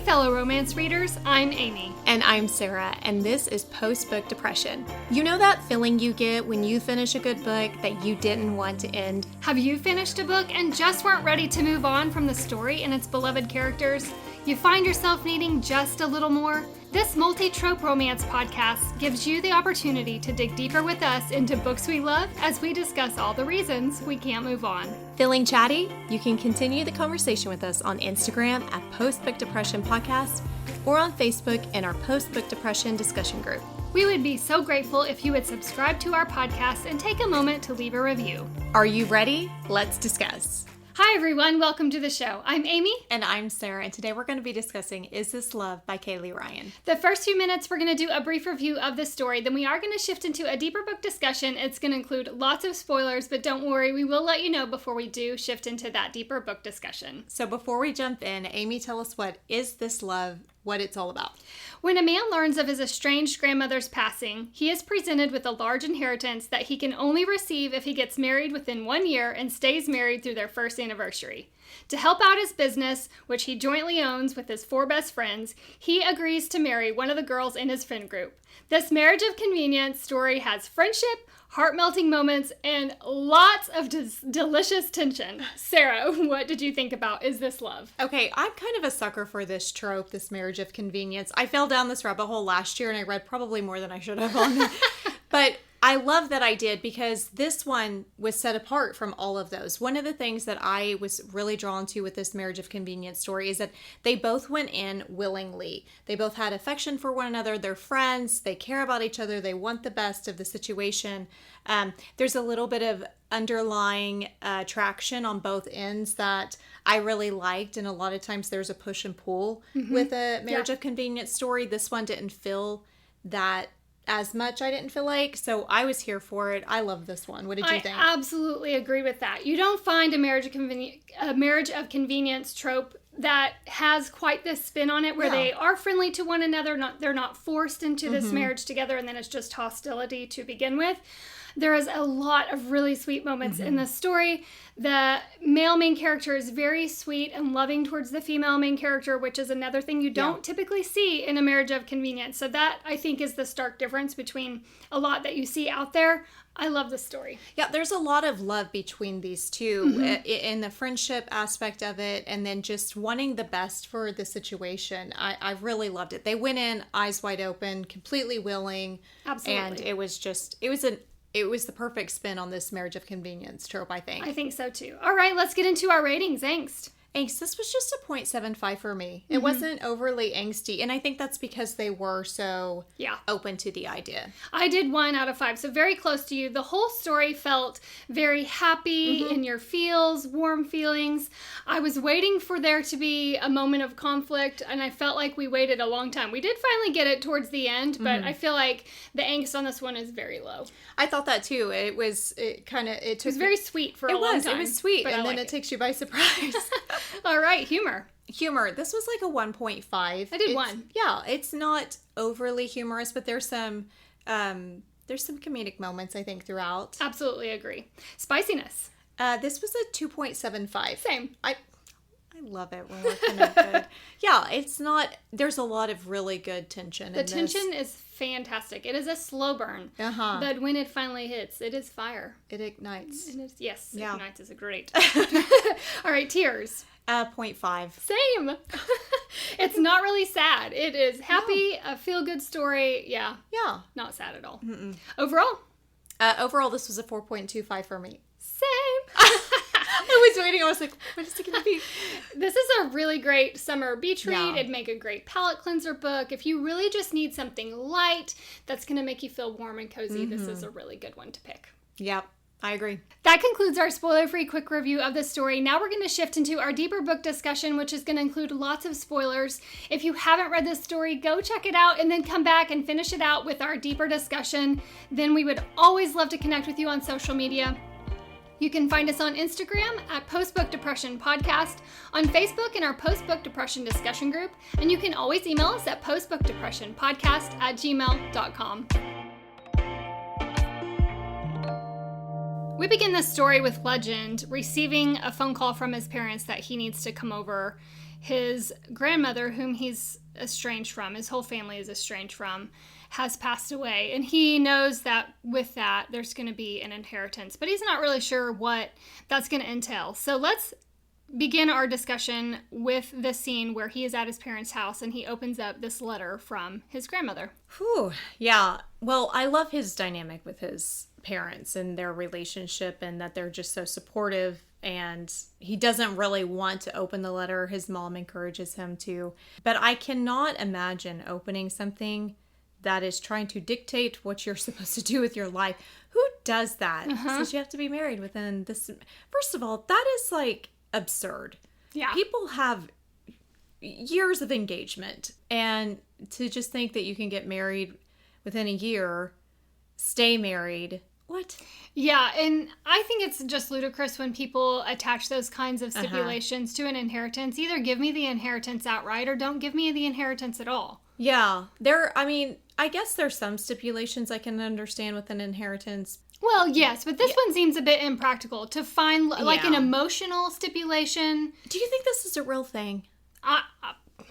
fellow romance readers, I'm Amy. And I'm Sarah, and this is Post-Book Depression. You know that feeling you get when you finish a good book that you didn't want to end? Have you finished a book and just weren't ready to move on from the story and its beloved characters? You find yourself needing just a little more? This multi-trope romance podcast gives you the opportunity to dig deeper with us into books we love as we discuss all the reasons we can't move on. Feeling chatty? You can continue the conversation with us on Instagram at Post-Book Depression Podcast or on Facebook in our Post-Book Depression discussion group. We would be so grateful if you would subscribe to our podcast and take a moment to leave a review. Are you ready? Let's discuss. Hi everyone, welcome to the show. I'm Amy. And I'm Sarah, and today we're going to be discussing Is This Love by Kaylee Ryan. The first few minutes we're going to do a brief review of the story, then we are going to shift into a deeper book discussion. It's going to include lots of spoilers, but don't worry, we will let you know before we do shift into that deeper book discussion. So before we jump in, Amy, tell us what Is This Love, what it's all about. When a man learns of his estranged grandmother's passing, he is presented with a large inheritance that he can only receive if he gets married within 1 year and stays married through their first anniversary. To help out his business, which he jointly owns with his 4 best friends, he agrees to marry one of the girls in his friend group. This marriage of convenience story has friendship, heart-melting moments, and lots of delicious tension. Sarah, what did you think about Is This Love? Okay, I'm kind of a sucker for this trope, this marriage of convenience. I fell down this rabbit hole last year and I read probably more than I should have on it. But I love that I did because this one was set apart from all of those. One of the things that I was really drawn to with this marriage of convenience story is that they both went in willingly. They both had affection for one another. They're friends. They care about each other. They want the best of the situation. There's a little bit of underlying attraction on both ends that I really liked. And a lot of times there's a push and pull with a marriage of convenience story. This one didn't feel that as much, I didn't feel like, so I was here for it. I love this one. What did you think? I absolutely agree with that. You don't find a marriage of convenience trope that has quite this spin on it where they are friendly to one another, they're not forced into this marriage together, and then it's just hostility to begin with. There is a lot of really sweet moments in this story. The male main character is very sweet and loving towards the female main character, which is another thing you don't typically see in a marriage of convenience. So that, I think, is the stark difference between a lot that you see out there. I love this story. Yeah, there's a lot of love between these two in the friendship aspect of it, and then just wanting the best for the situation. I really loved it. They went in eyes wide open, completely willing. Absolutely. And it was the perfect spin on this marriage of convenience trope, I think. I think so too. All right, let's get into our ratings. Angst. This was just a 0.75 for me. It wasn't overly angsty, and I think that's because they were so open to the idea. I did 1 out of 5, so very close to you. The whole story felt very happy, in your feels, warm feelings. I was waiting for there to be a moment of conflict, and I felt like we waited a long time. We did finally get it towards the end, but I feel like the angst on this one is very low. I thought that too. It was very sweet for a long time. It was sweet, and then it takes you by surprise. All right, humor. This was like a 1.5. I did 1. Yeah, it's not overly humorous, but there's some comedic moments, I think, throughout. Absolutely agree. Spiciness. This was a 2.75. Same. I love it when we're connected. Yeah, it's not, there's a lot of really good tension in this. The tension is fantastic. It is a slow burn. But when it finally hits, it is fire. It ignites. Ignites is a great. All right, tears. 0.5. Same. It's not really sad. It is happy, a feel-good story. Yeah. Not sad at all. Overall, this was a 4.25 for me. Same. I was waiting. I was like, what is it going to be? This is a really great summer beach read. It'd make a great palate cleanser book. If you really just need something light that's going to make you feel warm and cozy, this is a really good one to pick. Yep. I agree. That concludes our spoiler-free quick review of the story. Now we're going to shift into our deeper book discussion, which is going to include lots of spoilers. If you haven't read this story, go check it out and then come back and finish it out with our deeper discussion. Then we would always love to connect with you on social media. You can find us on Instagram at Post-Book Depression Podcast, on Facebook in our Post-Book Depression discussion group, and you can always email us at postbookdepressionpodcast@gmail.com. We begin this story with Legend receiving a phone call from his parents that he needs to come over. his grandmother, whom he's estranged from, his whole family is estranged from, has passed away. And he knows that with that, there's going to be an inheritance. But he's not really sure what that's going to entail. So let's begin our discussion with the scene where he is at his parents' house and he opens up this letter from his grandmother. Whew. Yeah. Well, I love his dynamic with his parents and their relationship, and that they're just so supportive, and he doesn't really want to open the letter. His mom encourages him to. But I cannot imagine opening something that is trying to dictate what you're supposed to do with your life. Who does that? Since you have to be married within this. First of all, that is like absurd. Yeah. People have years of engagement, and to just think that you can get married within a year, stay married. What? Yeah, and I think it's just ludicrous when people attach those kinds of stipulations to an inheritance. Either give me the inheritance outright or don't give me the inheritance at all. Yeah. I guess there's some stipulations I can understand with an inheritance. Well, yes, but this one seems a bit impractical to find like an emotional stipulation. Do you think this is a real thing?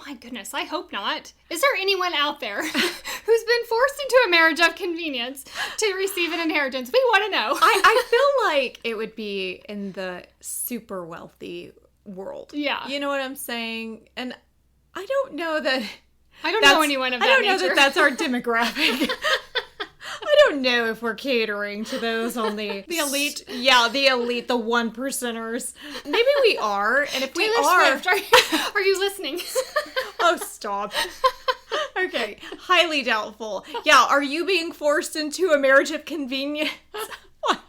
My goodness, I hope not. Is there anyone out there who's been forced into a marriage of convenience to receive an inheritance? We want to know. I feel like it would be in the super wealthy world. Yeah. You know what I'm saying? And I don't know that... I don't know anyone of that nature. I don't know that that's our demographic. I don't know if we're catering to those on the elite. Yeah, the elite, the 1%ers. Maybe we are, and if we Taylor are... Swift, are you listening? Oh, stop. Okay, highly doubtful. Yeah, are you being forced into a marriage of convenience? What?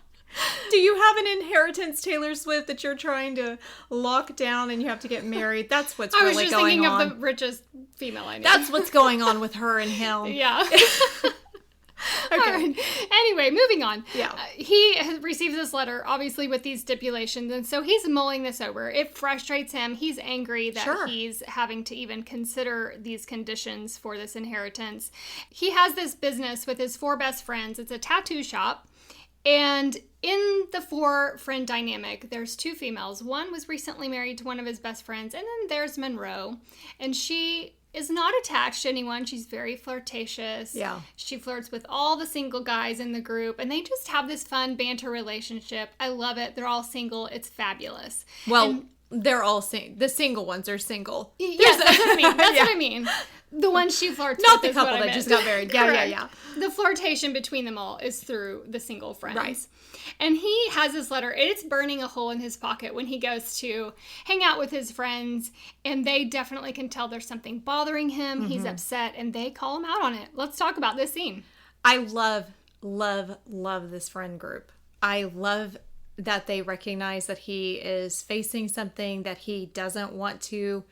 Do you have an inheritance, Taylor Swift, that you're trying to lock down and you have to get married? That's what's really going on. I was just thinking of the richest female I know. That's what's going on with her and him. Yeah. Okay. Right. Anyway, moving on. Yeah. He has received this letter, obviously, with these stipulations, and so he's mulling this over. It frustrates him. He's angry that he's having to even consider these conditions for this inheritance. He has this business with his 4 best friends. It's a tattoo shop. And in the 4-friend dynamic, there's 2 females. One was recently married to one of his best friends, and then there's Monroe. And she is not attached to anyone. She's very flirtatious. Yeah. She flirts with all the single guys in the group, and they just have this fun banter relationship. I love it. They're all single. It's fabulous. Well, they're all the single ones are single. Yes, that's what I mean. That's what I mean. The one she flirts with. Not the couple that just got married. Yeah. The flirtation between them all is through the single friends. Right. And he has this letter. It's burning a hole in his pocket when he goes to hang out with his friends, and they definitely can tell there's something bothering him. He's upset, and they call him out on it. Let's talk about this scene. I love this friend group. I love that they recognize that he is facing something, that he doesn't want to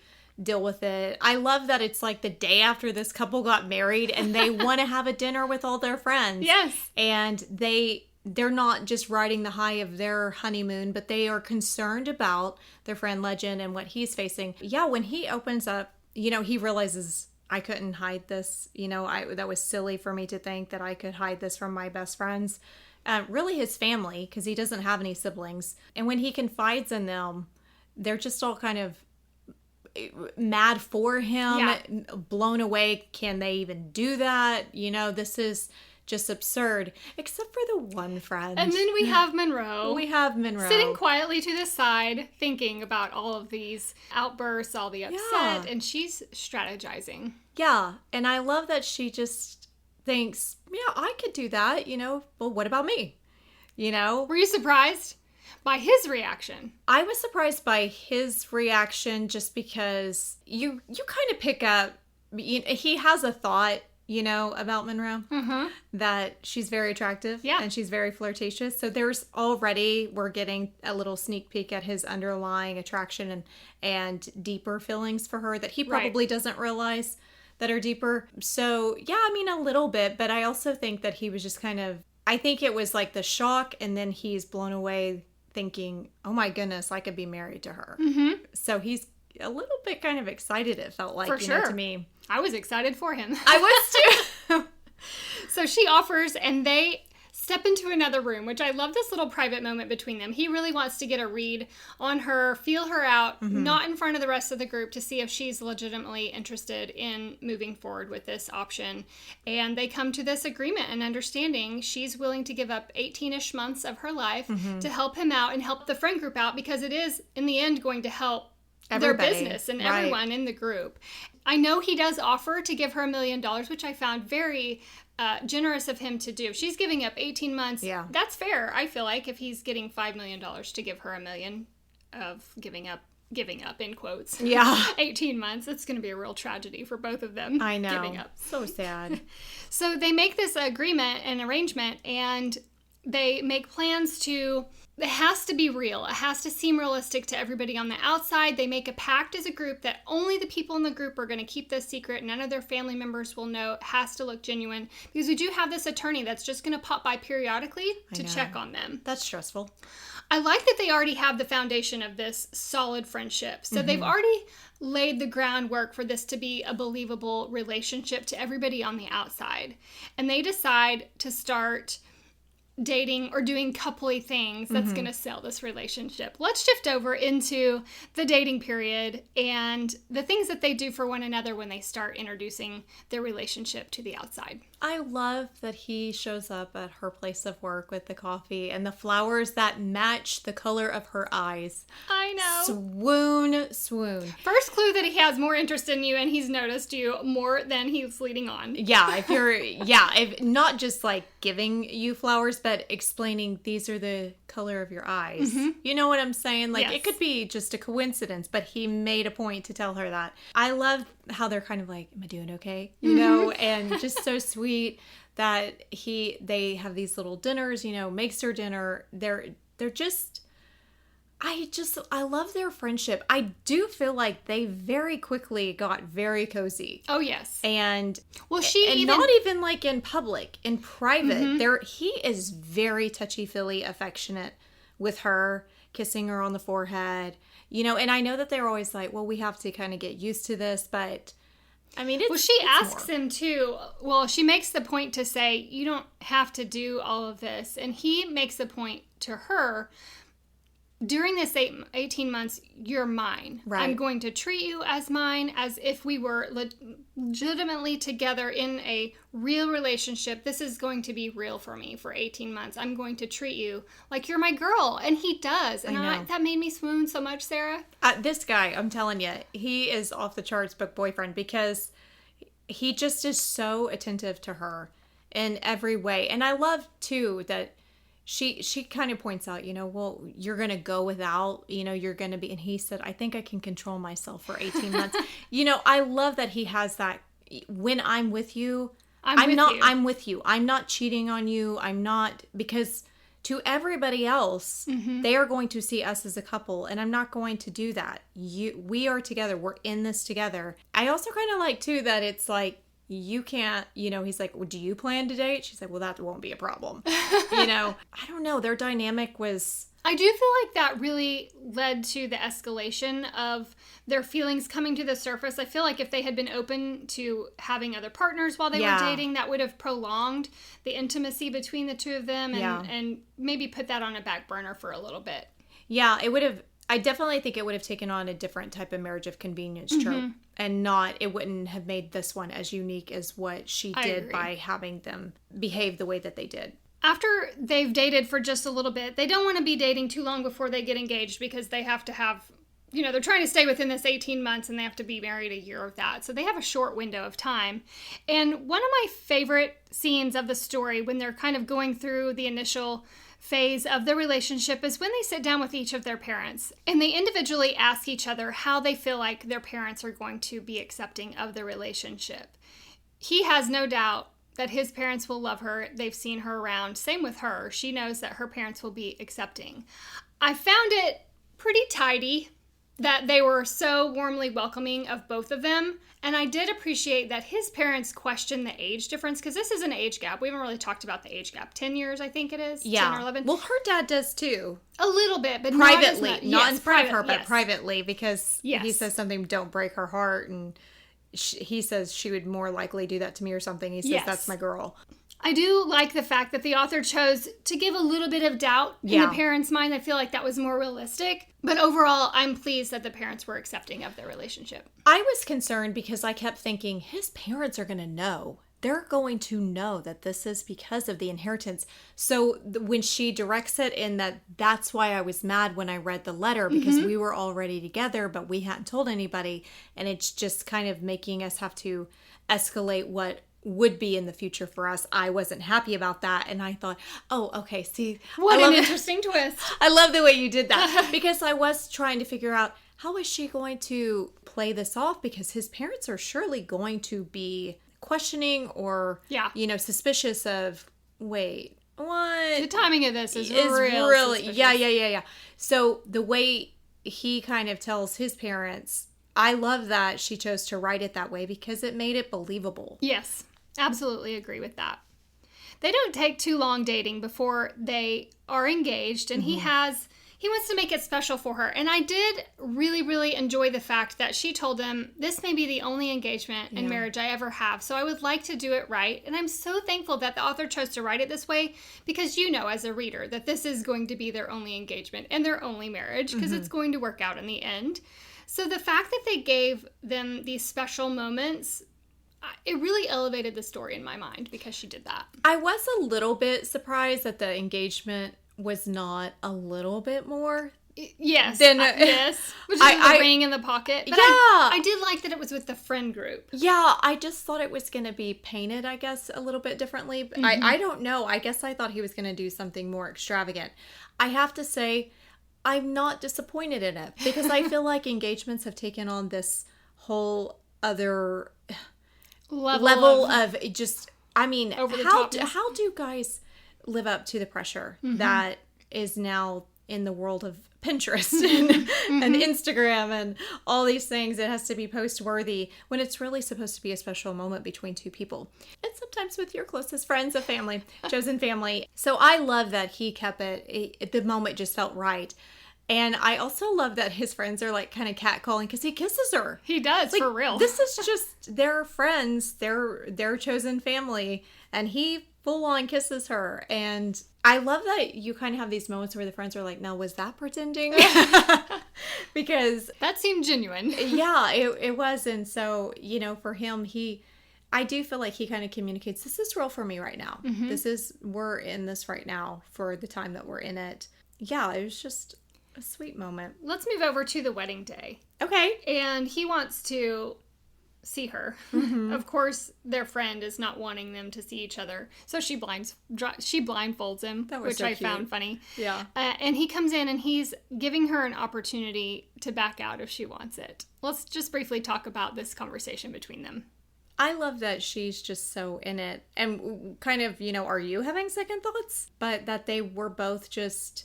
deal with it. I love that it's like the day after this couple got married and they want to have a dinner with all their friends. Yes. And they're not just riding the high of their honeymoon, but they are concerned about their friend Legend and what he's facing. Yeah, when he opens up, he realizes, I couldn't hide this. That was silly for me to think that I could hide this from my best friends. Really his family, because he doesn't have any siblings. And when he confides in them, they're just all kind of mad for him, blown away. Can they even do that? This is just absurd, except for the one friend. And then we have Monroe. Sitting quietly to the side, thinking about all of these outbursts, all the upset, and she's strategizing. Yeah, and I love that she just thinks, I could do that, well, what about me? Were you surprised by his reaction? I was surprised by his reaction just because you kind of pick up, he has a thought, about Monroe, that she's very attractive and she's very flirtatious. So we're getting a little sneak peek at his underlying attraction and deeper feelings for her that he probably doesn't realize that are deeper. So a little bit, but I also think that he was just I think it was like the shock, and then he's blown away thinking, oh my goodness, I could be married to her. So he's a little bit kind of excited, it felt like, to me. I was excited for him. I was too. So she offers, and they step into another room, which I love this little private moment between them. He really wants to get a read on her, feel her out, not in front of the rest of the group, to see if she's legitimately interested in moving forward with this option. And they come to this agreement and understanding. She's willing to give up 18-ish months of her life to help him out and help the friend group out, because it is, in the end, going to help Everybody. their business and everyone in the group. I know he does offer to give her $1 million, which I found very generous of him to do. She's giving up 18 months. Yeah. That's fair, I feel like, if he's getting $5 million to give her $1 million of giving up in quotes. Yeah. 18 months. It's going to be a real tragedy for both of them. I know. Giving up. So sad. So they make this agreement and arrangement, and they make plans to... It has to be real. It has to seem realistic to everybody on the outside. They make a pact as a group that only the people in the group are going to keep this secret. None of their family members will know. It has to look genuine. Because we do have this attorney that's just going to pop by periodically to check on them. That's stressful. I like that they already have the foundation of this solid friendship. So they've already laid the groundwork for this to be a believable relationship to everybody on the outside. And they decide to start dating or doing coupley things that's going to sell this relationship. Let's shift over into the dating period and the things that they do for one another when they start introducing their relationship to the outside. I love that he shows up at her place of work with the coffee and the flowers that match the color of her eyes. I know. Swoon. First clue that he has more interest in you and he's noticed you more than he's leading on. Yeah, if not just like giving you flowers, but explaining these are the color of your eyes. You know what I'm saying? Like, Yes. It could be just a coincidence, but he made a point to tell her that. I love how they're kind of like, am I doing okay? You know, and just so sweet that they have these little dinners, you know, makes her dinner. They're just, I love their friendship. I do feel like they very quickly got very cozy. Oh, yes. And Well, not even like in public, in private, he is very touchy-feely affectionate with her, kissing her on the forehead, you know, and I know that they're always like, well, we have to kind of get used to this, but I mean, she asks him too. Well, she makes the point to say, you don't have to do all of this. And he makes the point to her, during this 18 months, you're mine. Right. I'm going to treat you as mine, as if we were legitimately together in a real relationship. This is going to be real for me for 18 months. I'm going to treat you like you're my girl. And he does. And that made me swoon so much, Sarah. This guy, I'm telling you, he is off the charts book boyfriend, because he just is so attentive to her in every way. And I love, too, that she kind of points out, you know, well, you're going to go without, you know, you're going to be, and he said, I think I can control myself for 18 months. You know, I love that he has that, when I'm with you, I'm with you. I'm not cheating on you. I'm not, because to everybody else, they are going to see us as a couple, and I'm not going to do that. We are together. We're in this together. I also kind of like, too, that it's like, you can't, you know, he's like, well, do you plan to date? She's like, well, that won't be a problem. You know, I don't know. Their dynamic was... I do feel like that really led to the escalation of their feelings coming to the surface. I feel like if they had been open to having other partners while they were dating, that would have prolonged the intimacy between the two of them and maybe put that on a back burner for a little bit. Yeah, it would have... I definitely think it would have taken on a different type of marriage of convenience trope, and it wouldn't have made this one as unique as what she did by having them behave the way that they did. After they've dated for just a little bit, they don't want to be dating too long before they get engaged, because they have to have, you know, they're trying to stay within this 18 months and they have to be married a year of that. So they have a short window of time. And one of my favorite scenes of the story, when they're kind of going through the initial phase of the relationship, is when they sit down with each of their parents and they individually ask each other how they feel like their parents are going to be accepting of the relationship. He has no doubt that his parents will love her. They've seen her around. Same with her. She knows that her parents will be accepting. I found it pretty tidy that they were so warmly welcoming of both of them. And I did appreciate that his parents questioned the age difference, because this is an age gap. We haven't really talked about the age gap. 10 years, I think it is. Yeah. 10 or 11. Well, her dad does too. A little bit, but privately. not as much. Not in front of her, but privately, because he Yes. says something, don't break her heart. And he says she would more likely do that to me or something. He says, that's my girl. I do like the fact that the author chose to give a little bit of doubt in the parents' mind. I feel like that was more realistic. But overall, I'm pleased that the parents were accepting of their relationship. I was concerned because I kept thinking, his parents are going to know. They're going to know that this is because of the inheritance. So when she directs it in that's why I was mad when I read the letter, because we were already together, but we hadn't told anybody. And it's just kind of making us have to escalate what would be in the future for us. I wasn't happy about that. And I thought, oh, okay, see. What an interesting twist. I love the way you did that. Because I was trying to figure out, how is she going to play this off? Because his parents are surely going to be questioning or, suspicious of, wait, what? The timing of this is really suspicious. Yeah. So the way he kind of tells his parents, I love that she chose to write it that way because it made it believable. Yes, absolutely agree with that. They don't take too long dating before they are engaged, and he wants to make it special for her. And I did really, really enjoy the fact that she told him, this may be the only engagement and marriage I ever have, so I would like to do it right. And I'm so thankful that the author chose to write it this way, because you know, as a reader, that this is going to be their only engagement and their only marriage, because it's going to work out in the end. So the fact that they gave them these special moments, it really elevated the story in my mind because she did that. I was a little bit surprised that the engagement was not a little bit more. Yes. Yes. Which is the ring in the pocket. But I did like that it was with the friend group. Yeah, I just thought it was going to be painted, I guess, a little bit differently. I don't know. I guess I thought he was going to do something more extravagant. I have to say, I'm not disappointed in it because I feel like engagements have taken on this whole other level of just, I mean, how do guys live up to the pressure that is now in the world of Pinterest and Instagram and all these things? It has to be post worthy when it's really supposed to be a special moment between two people, and sometimes with your closest friends, a family, chosen family. So I love that he kept it. The moment just felt right. And I also love that his friends are like kind of catcalling because he kisses her. He does, like, for real. This is just their friends, their chosen family, and he full on kisses her. And I love that you kind of have these moments where the friends are like, now, was that pretending? Because that seemed genuine. Yeah, it was. And so, for him, I do feel like he kind of communicates, this is real for me right now. We're in this right now for the time that we're in it. Yeah, it was just a sweet moment. Let's move over to the wedding day. Okay. And he wants to see her. Of course, their friend is not wanting them to see each other. So she blindfolds him, which I found funny. Yeah. And he comes in and he's giving her an opportunity to back out if she wants it. Let's just briefly talk about this conversation between them. I love that she's just so in it. And kind of, are you having second thoughts? But that they were both just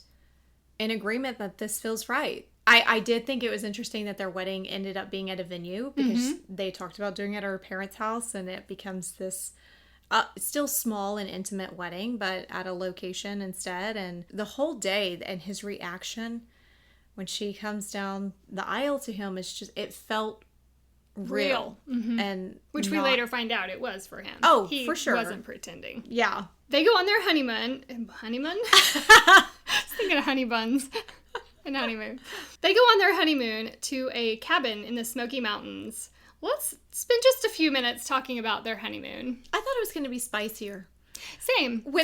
in agreement that this feels right. I did think it was interesting that their wedding ended up being at a venue because they talked about doing it at her parents' house, and it becomes this still small and intimate wedding, but at a location instead. And the whole day and his reaction when she comes down the aisle to him is just, it felt real. And which we later find out it was for him. Oh, for sure. He wasn't pretending. Yeah. They go on their honeymoon. Honeymoon? I was thinking of honey buns. And honeymoon. They go on their honeymoon to a cabin in the Smoky Mountains. Let's spend just a few minutes talking about their honeymoon. I thought it was going to be spicier. Same. When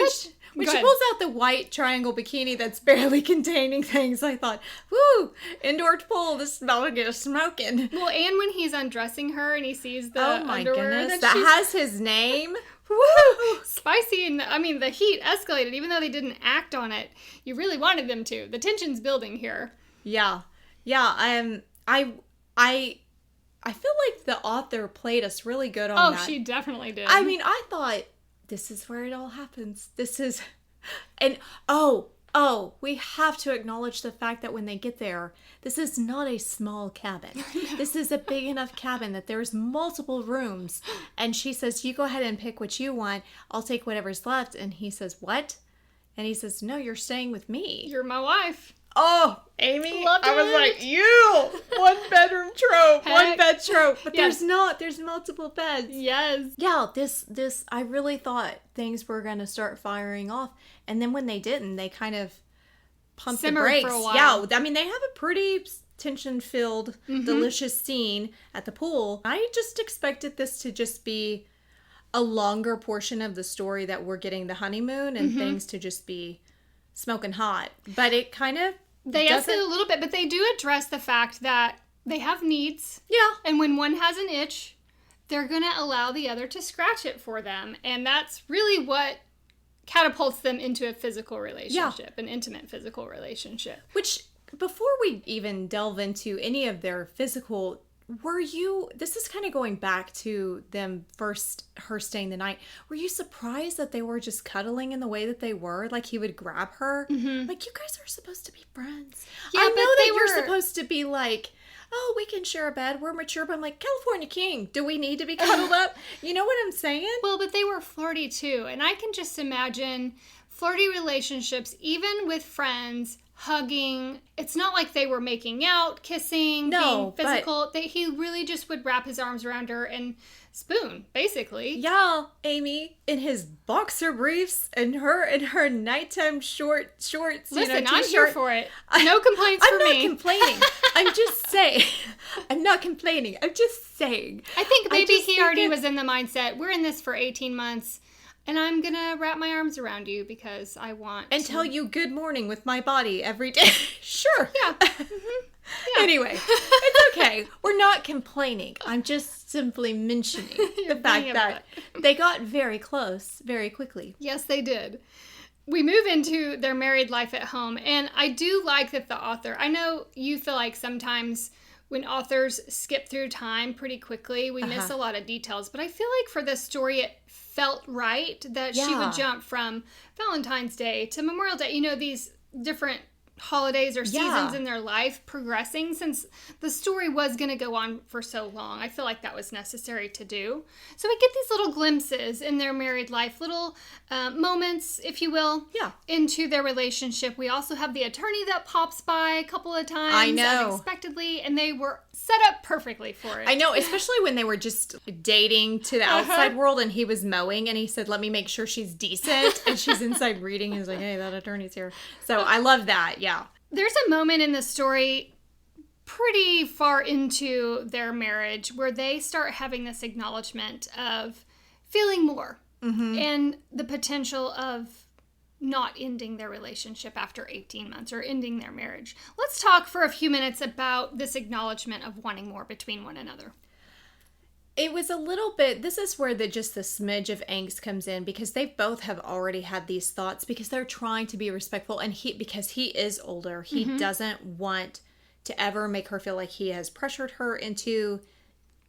she pulls out the white triangle bikini that's barely containing things, I thought, whoo, indoor pool, this is about to get smoking. Well, and when he's undressing her and he sees the oh my underwear goodness, that has his name. Woo! Spicy, and the heat escalated. Even though they didn't act on it, you really wanted them to. The tension's building here. Yeah. I feel like the author played us really good on that. Oh, she definitely did. I mean, I thought, this is where it all happens. This is, and we have to acknowledge the fact that when they get there, this is not a small cabin. This is a big enough cabin that there's multiple rooms. And she says, you go ahead and pick what you want. I'll take whatever's left. And he says, what? And he says, no, you're staying with me. You're my wife. Oh, Amy, Loved I was it. like, you! One bedroom trope, Heck. one bed trope. But Yes. there's not. There's multiple beds. Yes. Yeah, this, I really thought things were going to start firing off. And then when they didn't, they kind of pumped Simmered the brakes. for a while. Yeah, I mean, they have a pretty tension-filled, delicious scene at the pool. I just expected this to just be a longer portion of the story that we're getting the honeymoon and things to just be smoking hot. But it kind of They doesn't. escalate a little bit, but they do address the fact that they have needs. Yeah. And when one has an itch, they're going to allow the other to scratch it for them. And that's really what catapults them into a physical relationship, an intimate physical relationship. Which, before we even delve into any of their physical, this is kind of going back to them first, her staying the night. Were you surprised that they were just cuddling in the way that they were? Like he would grab her? Like, you guys are supposed to be friends. Yeah, I but know that they you're were- supposed to be like, oh, we can share a bed. We're mature. But I'm like, California King, do we need to be cuddled up? You know what I'm saying? Well, but they were flirty too. And I can just imagine flirty relationships, even with friends, hugging. It's not like they were making out, kissing, No, being physical. He really just would wrap his arms around her and spoon, basically. Y'all, Amy, in his boxer briefs and her in her nighttime shorts. Listen, I'm t-shirt. here for it. No complaints for me. I'm not complaining. I'm just saying. I'm not complaining. I'm just saying. I think maybe just he think already that- was in the mindset, we're in this for 18 months, and I'm going to wrap my arms around you because I want And to. tell you good morning with my body every day. Sure. Yeah. Yeah. Anyway, it's okay. We're not complaining. I'm just simply mentioning the fact bringing it that they got very close very quickly. Yes, they did. We move into their married life at home, and I do like that the author, I know you feel like sometimes when authors skip through time pretty quickly, we miss a lot of details, but I feel like for this story, it felt right that she Yeah. would jump from Valentine's Day to Memorial Day, these different holidays or seasons in their life progressing, since the story was going to go on for so long. I feel like that was necessary to do. So we get these little glimpses in their married life, little moments, if you will, into their relationship. We also have the attorney that pops by a couple of times I know. unexpectedly, and they were set up perfectly for it. I know, especially when they were just dating to the outside world and he was mowing and he said, let me make sure she's decent. And she's inside reading. He's like, hey, that attorney's here. So I love that. Yeah. There's a moment in the story pretty far into their marriage where they start having this acknowledgement of feeling more and the potential of not ending their relationship after 18 months or ending their marriage. Let's talk for a few minutes about this acknowledgement of wanting more between one another. It was a little bit, this is where just the smidge of angst comes in, because they both have already had these thoughts because they're trying to be respectful, and because he is older, he doesn't want to ever make her feel like he has pressured her into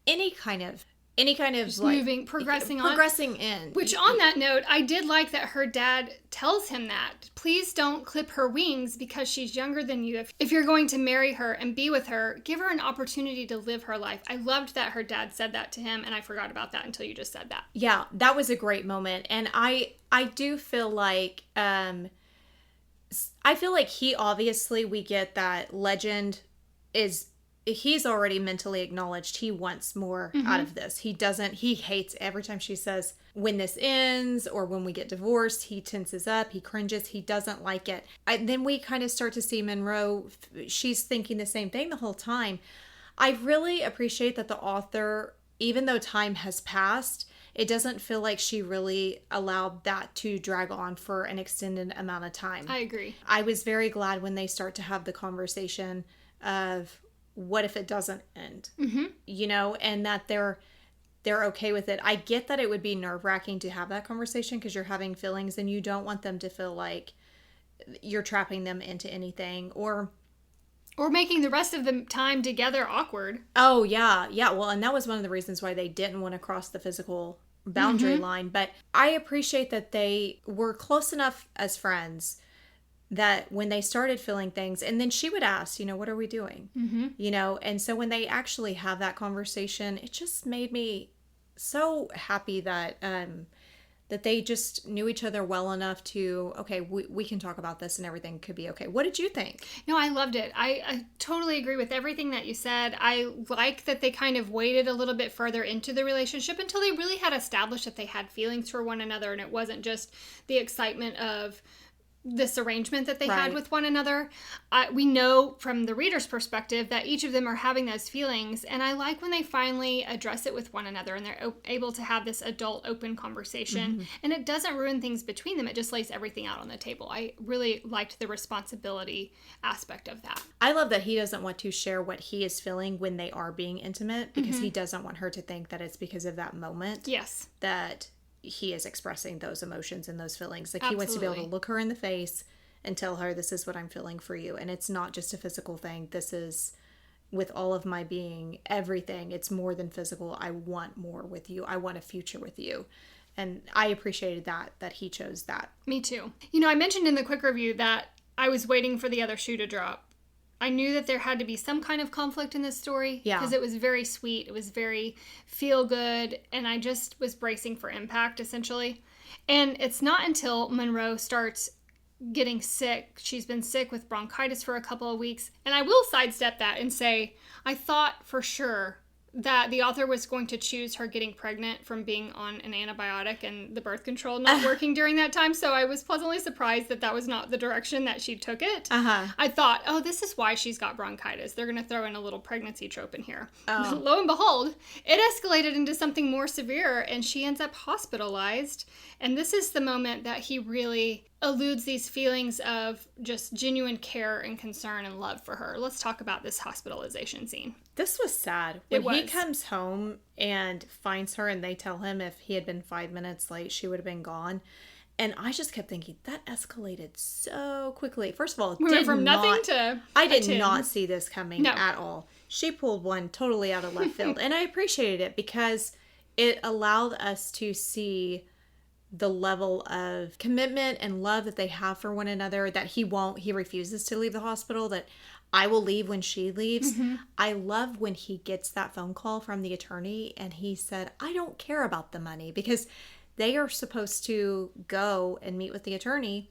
any kind of Just like moving, progressing on. progressing in. Which, on that note, I did like that her dad tells him that. Please don't clip her wings because she's younger than you. If you're going to marry her and be with her, give her an opportunity to live her life. I loved that her dad said that to him, and I forgot about that until you just said that. Yeah, that was a great moment. And I do feel like, he obviously, we get that Legend he's already mentally acknowledged he wants more out of this. He hates every time she says, when this ends or when we get divorced, he tenses up, he cringes, he doesn't like it. And then we kind of start to see Monroe, she's thinking the same thing the whole time. I really appreciate that the author, even though time has passed, it doesn't feel like she really allowed that to drag on for an extended amount of time. I agree. I was very glad when they start to have the conversation of, what if it doesn't end? And that they're okay with it. I get that it would be nerve-wracking to have that conversation because you're having feelings and you don't want them to feel like you're trapping them into anything or making the rest of the time together awkward. Oh, yeah. Yeah, well, and that was one of the reasons why they didn't want to cross the physical boundary line. But I appreciate that they were close enough as friends that when they started feeling things, and then she would ask, what are we doing? And so when they actually have that conversation, it just made me so happy that that they just knew each other well enough to, okay, we can talk about this and everything could be okay. What did you think? No, I loved it. I totally agree with everything that you said. I like that they kind of waited a little bit further into the relationship until they really had established that they had feelings for one another, and it wasn't just the excitement of this arrangement that they had with one another. We know from the reader's perspective that each of them are having those feelings, and I like when they finally address it with one another and they're able to have this adult open conversation, and it doesn't ruin things between them. It just lays everything out on the table. I really liked the responsibility aspect of that. I love that he doesn't want to share what he is feeling when they are being intimate, because he doesn't want her to think that it's because of that moment that he is expressing those emotions and those feelings. Like, he wants to be able to look her in the face and tell her, this is what I'm feeling for you. And it's not just a physical thing. This is with all of my being, everything. It's more than physical. I want more with you. I want a future with you. And I appreciated that he chose that. Me too. You know, I mentioned in the quick review that I was waiting for the other shoe to drop. I knew that there had to be some kind of conflict in this story, because it was very sweet. It was very feel good, and I just was bracing for impact, essentially. And it's not until Monroe starts getting sick. She's been sick with bronchitis for a couple of weeks. And I will sidestep that and say, I thought for sure that the author was going to choose her getting pregnant from being on an antibiotic and the birth control not working during that time. So I was pleasantly surprised that was not the direction that she took it. I thought, oh, this is why she's got bronchitis. They're going to throw in a little pregnancy trope in here. Lo and behold, it escalated into something more severe, and she ends up hospitalized. And this is the moment that he really eludes these feelings of just genuine care and concern and love for her. Let's talk about this hospitalization scene. This was sad. When he comes home and finds her and they tell him if he had been 5 minutes late, she would have been gone. And I just kept thinking, that escalated so quickly. First of all, we went from nothing to I did not see this coming at all. She pulled one totally out of left field. And I appreciated it because it allowed us to see the level of commitment and love that they have for one another, that he refuses to leave the hospital, that I will leave when she leaves. I love when he gets that phone call from the attorney and he said, I don't care about the money, because they are supposed to go and meet with the attorney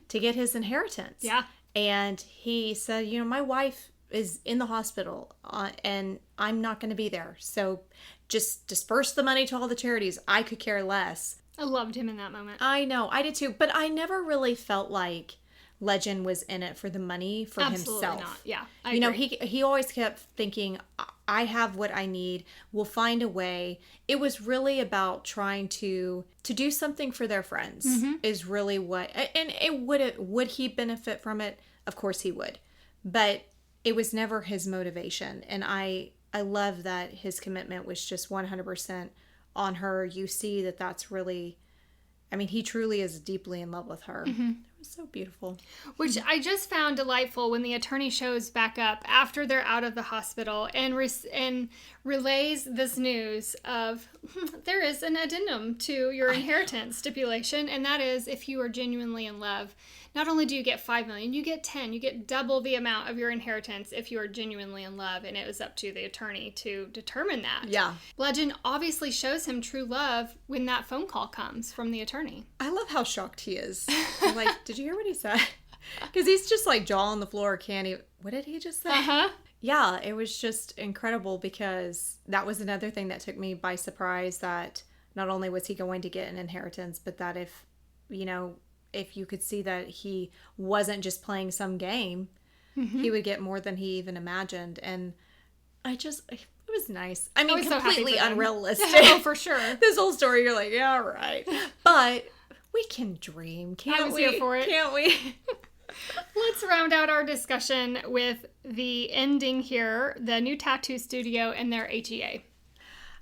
to get his inheritance. Yeah. And he said, you know, my wife is in the hospital and I'm not going to be there. So just disperse the money to all the charities. I could care less. I loved him in that moment. I know, I did too. But I never really felt like Legend was in it for the money for Absolutely himself. Not. Yeah, I agree. agree. He always kept thinking, I have what I need. We'll find a way. It was really about trying to do something for their friends is really what, and would he benefit from it? Of course he would. But it was never his motivation. And I love that his commitment was just 100% on her. You see that that's really, I mean, he truly is deeply in love with her. It was so beautiful. Which I just found delightful when the attorney shows back up after they're out of the hospital and relays this news of there is an addendum to your inheritance stipulation, and that is if you are genuinely in love, not only do you get $5 million, you get 10. You get double the amount of your inheritance if you are genuinely in love, and it was up to the attorney to determine that. Yeah. Legend obviously shows him true love when that phone call comes from the attorney. I love how shocked he is. I'm like, did you hear what he said? Because he's just like jaw on the floor, can't he? What did he just say? Yeah, it was just incredible, because that was another thing that took me by surprise, that not only was he going to get an inheritance, but that if you could see that he wasn't just playing some game, he would get more than he even imagined. And it was nice. I mean, completely unrealistic. Oh, for sure. This whole story, you're like, yeah, right. But we can dream, can't we? I was here for it. Can't we? Let's round out our discussion with the ending here, the new tattoo studio and their HEA.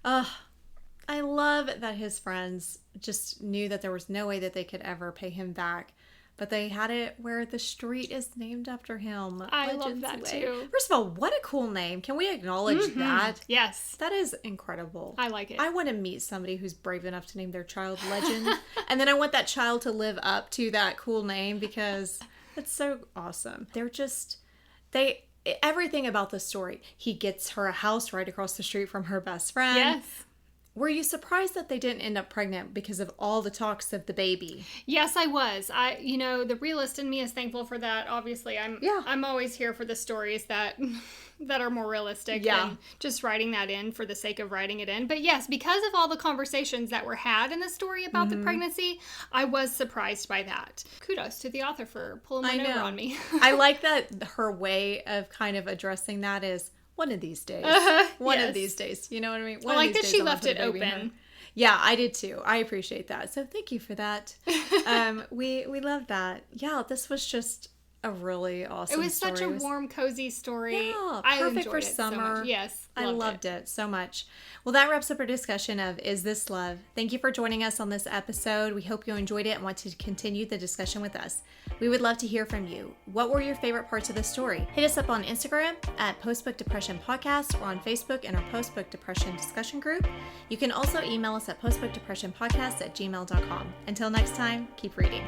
I love that his friends just knew that there was no way that they could ever pay him back. But they had it where the street is named after him. I love that too. First of all, what a cool name. Can we acknowledge that? Yes. That is incredible. I like it. I want to meet somebody who's brave enough to name their child Legend. And then I want that child to live up to that cool name, because it's so awesome. Everything about the story. He gets her a house right across the street from her best friend. Yes. Were you surprised that they didn't end up pregnant because of all the talks of the baby? Yes, I was. The realist in me is thankful for that. Obviously, I'm always here for the stories that are more realistic than just writing that in for the sake of writing it in. But yes, because of all the conversations that were had in the story about the pregnancy, I was surprised by that. Kudos to the author for pulling one over on me. I like that her way of kind of addressing that is, one of these days. One of these days. You know what I mean? I like that she left it open. Yeah, I did too. I appreciate that. So thank you for that. We love that. Yeah, this was just a really awesome story. It was such a warm, cozy story. Yeah, I perfect for enjoyed it summer. So much. Yes, I loved it so much. Well, that wraps up our discussion of Is This Love? Thank you for joining us on this episode. We hope you enjoyed it and want to continue the discussion with us. We would love to hear from you. What were your favorite parts of the story? Hit us up on Instagram at Postbook Depression Podcast or on Facebook in our Postbook Depression discussion group. You can also email us at postbookdepressionpodcast@gmail.com. Until next time, keep reading.